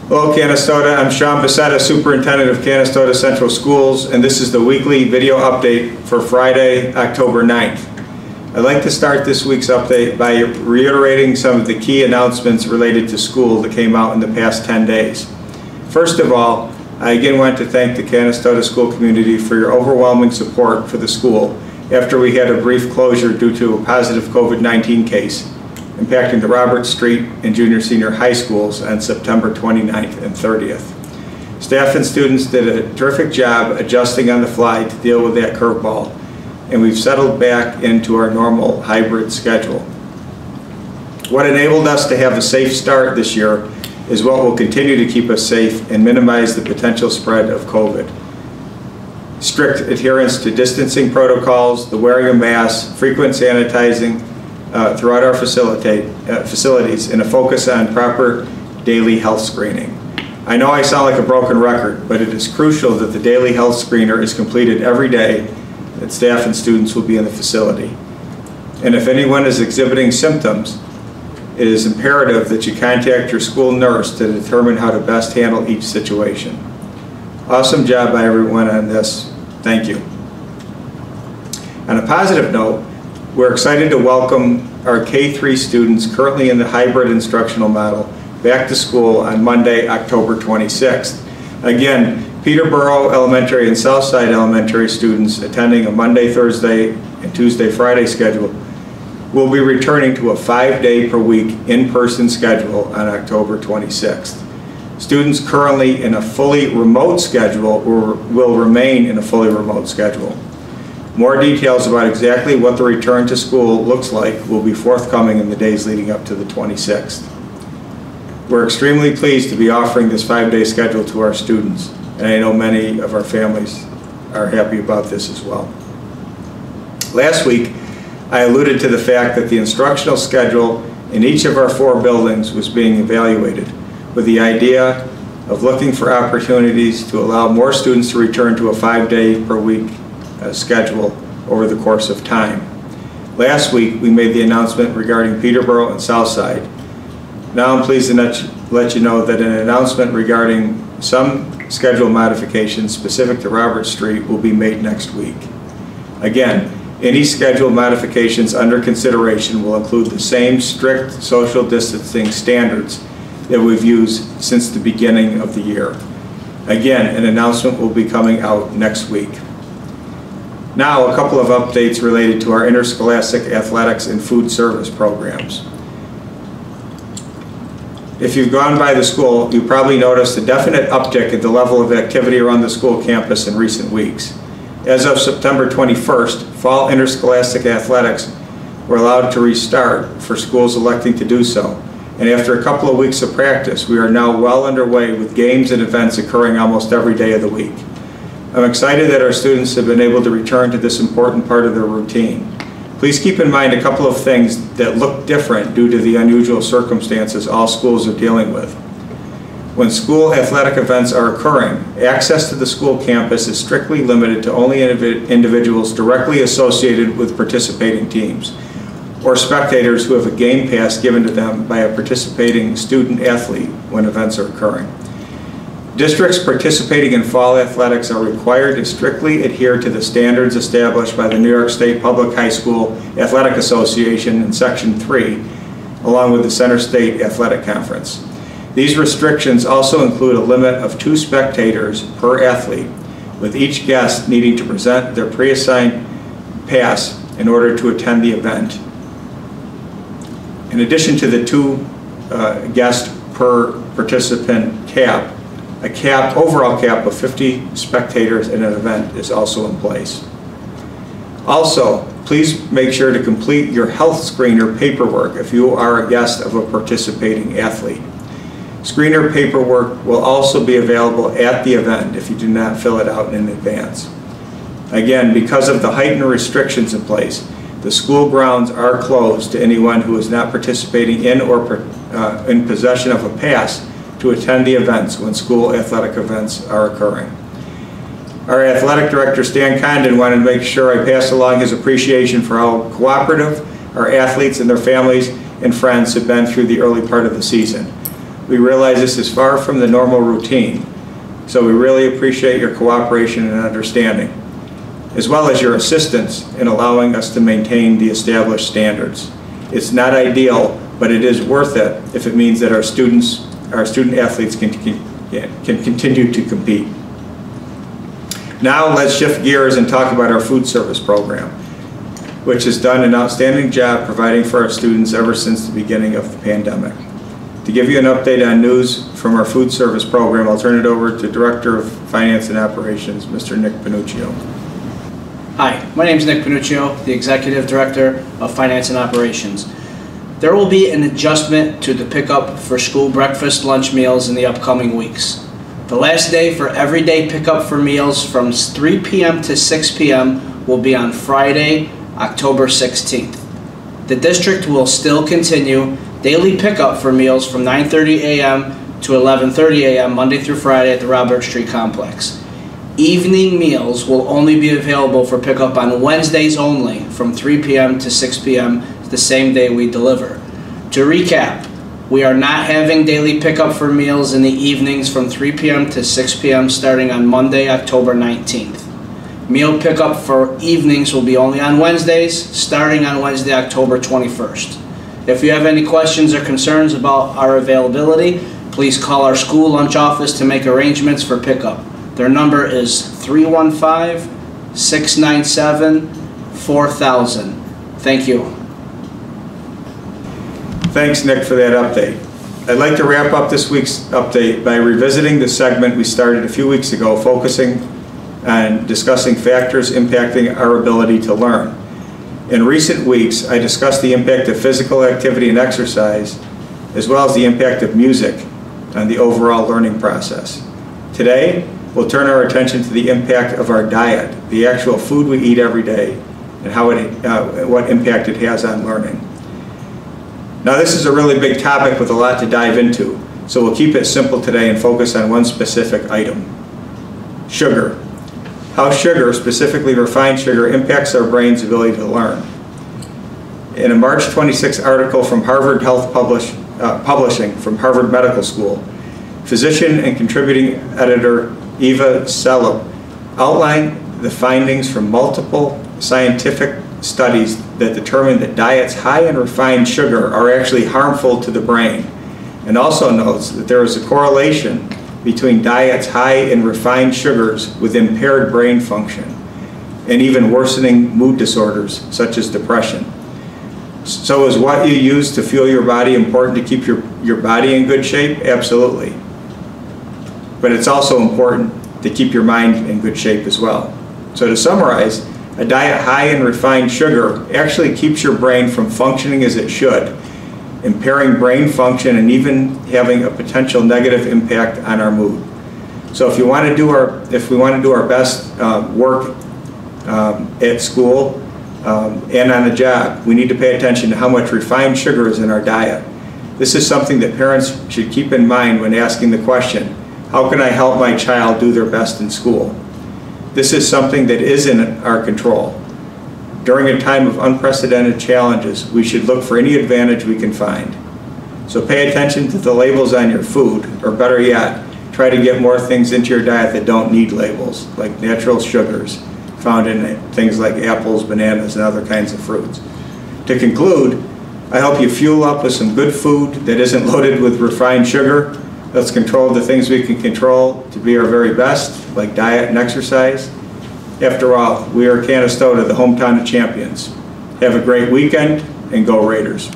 Hello Canastota, I'm Sean Becerra, Superintendent of Canastota Central Schools, and this is the weekly video update for Friday, October 9th. I'd like to start this week's update by reiterating some of the key announcements related to school that came out in the past 10 days. First of all, I again want to thank the Canastota school community for your overwhelming support for the school after we had a brief closure due to a positive COVID-19 case impacting the Roberts Street and junior senior high schools on September 29th and 30th. Staff and students did a terrific job adjusting on the fly to deal with that curveball, and we've settled back into our normal hybrid schedule. What enabled us to have a safe start this year is what will continue to keep us safe and minimize the potential spread of COVID. Strict adherence to distancing protocols, the wearing of masks, frequent sanitizing throughout our facilities, and a focus on proper daily health screening. I know I sound like a broken record, but it is crucial that the daily health screener is completed every day, that staff and students will be in the facility. And if anyone is exhibiting symptoms, it is imperative that you contact your school nurse to determine how to best handle each situation. Awesome job by everyone on this. Thank you. On a positive note, we're excited to welcome our K-3 students currently in the hybrid instructional model back to school on Monday, October 26th. Again, Peterborough Elementary and Southside Elementary students attending a Monday, Thursday, and Tuesday, Friday schedule will be returning to a 5-day per week in-person schedule on October 26th. Students currently in a fully remote schedule will remain in a fully remote schedule. More details about exactly what the return to school looks like will be forthcoming in the days leading up to the 26th. We're extremely pleased to be offering this 5-day schedule to our students, and I know many of our families are happy about this as well. Last week, I alluded to the fact that the instructional schedule in each of our 4 buildings was being evaluated with the idea of looking for opportunities to allow more students to return to a 5-day per week schedule over the course of time. Last week, we made the announcement regarding Peterborough and Southside. Now I'm pleased to let you know that an announcement regarding some schedule modifications specific to Roberts Street will be made next week. Again, any schedule modifications under consideration will include the same strict social distancing standards that we've used since the beginning of the year. Again, an announcement will be coming out next week. Now, a couple of updates related to our interscholastic athletics and food service programs. If you've gone by the school, you probably noticed a definite uptick in the level of activity around the school campus in recent weeks. As of September 21st, fall interscholastic athletics were allowed to restart for schools electing to do so. And after a couple of weeks of practice, we are now well underway with games and events occurring almost every day of the week. I'm excited that our students have been able to return to this important part of their routine. Please keep in mind a couple of things that look different due to the unusual circumstances all schools are dealing with. When school athletic events are occurring, access to the school campus is strictly limited to only individuals directly associated with participating teams, or spectators who have a game pass given to them by a participating student athlete when events are occurring. Districts participating in fall athletics are required to strictly adhere to the standards established by the New York State Public High School Athletic Association in Section 3, along with the Center State Athletic Conference. These restrictions also include a limit of 2 spectators per athlete, with each guest needing to present their pre-assigned pass in order to attend the event. In addition to the 2 guests per participant cap, a overall cap of 50 spectators in an event is also in place. Also, please make sure to complete your health screener paperwork if you are a guest of a participating athlete. Screener paperwork will also be available at the event if you do not fill it out in advance. Again, because of the heightened restrictions in place, the school grounds are closed to anyone who is not participating in or in possession of a pass to attend the events when school athletic events are occurring. Our athletic director, Stan Condon, wanted to make sure I passed along his appreciation for how cooperative our athletes and their families and friends have been through the early part of the season. We realize this is far from the normal routine, so we really appreciate your cooperation and understanding, as well as your assistance in allowing us to maintain the established standards. It's not ideal, but it is worth it if it means that our student athletes can continue to compete. Now let's shift gears and talk about our food service program, which has done an outstanding job providing for our students ever since the beginning of the pandemic. To give you an update on news from our food service program, I'll turn it over to Director of Finance and Operations, Mr. Nick Panuccio. Hi, my name is Nick Panuccio, the Executive Director of Finance and Operations. There will be an adjustment to the pickup for school breakfast lunch meals in the upcoming weeks. The last day for everyday pickup for meals from 3 p.m. to 6 p.m. will be on Friday, October 16th. The district will still continue daily pickup for meals from 9:30 a.m. to 11:30 a.m. Monday through Friday at the Robert Street Complex. Evening meals will only be available for pickup on Wednesdays only from 3 p.m. to 6 p.m. the same day we deliver. To recap, we are not having daily pickup for meals in the evenings from 3 p.m. to 6 p.m. starting on Monday, October 19th. Meal pickup for evenings will be only on Wednesdays, starting on Wednesday, October 21st. If you have any questions or concerns about our availability, please call our school lunch office to make arrangements for pickup. Their number is 315-697-4000. Thank you. Thanks, Nick, for that update. I'd like to wrap up this week's update by revisiting the segment we started a few weeks ago, focusing on discussing factors impacting our ability to learn. In recent weeks, I discussed the impact of physical activity and exercise, as well as the impact of music on the overall learning process. Today, we'll turn our attention to the impact of our diet, the actual food we eat every day, and how what impact it has on learning. Now, this is a really big topic with a lot to dive into, so we'll keep it simple today and focus on one specific item: sugar. How sugar, specifically refined sugar, impacts our brain's ability to learn. In a March 26 article from Harvard Health Publishing from Harvard Medical School, physician and contributing editor Eva Selab outlined the findings from multiple scientific studies that determine that diets high in refined sugar are actually harmful to the brain, and also notes that there is a correlation between diets high in refined sugars with impaired brain function and even worsening mood disorders such as depression. So is what you use to fuel your body important to keep your body in good shape? Absolutely. But it's also important to keep your mind in good shape as well. So to summarize, a diet high in refined sugar actually keeps your brain from functioning as it should, impairing brain function and even having a potential negative impact on our mood. So if we want to do our best work at school and on the job, we need to pay attention to how much refined sugar is in our diet. This is something that parents should keep in mind when asking the question, how can I help my child do their best in school? This is something that is in our control. During a time of unprecedented challenges, we should look for any advantage we can find. So pay attention to the labels on your food, or better yet, try to get more things into your diet that don't need labels, like natural sugars found in things like apples, bananas, and other kinds of fruits. To conclude, I hope you fuel up with some good food that isn't loaded with refined sugar. Let's control the things we can control to be our very best, like diet and exercise. After all, we are Canastota, the hometown of champions. Have a great weekend, and go Raiders.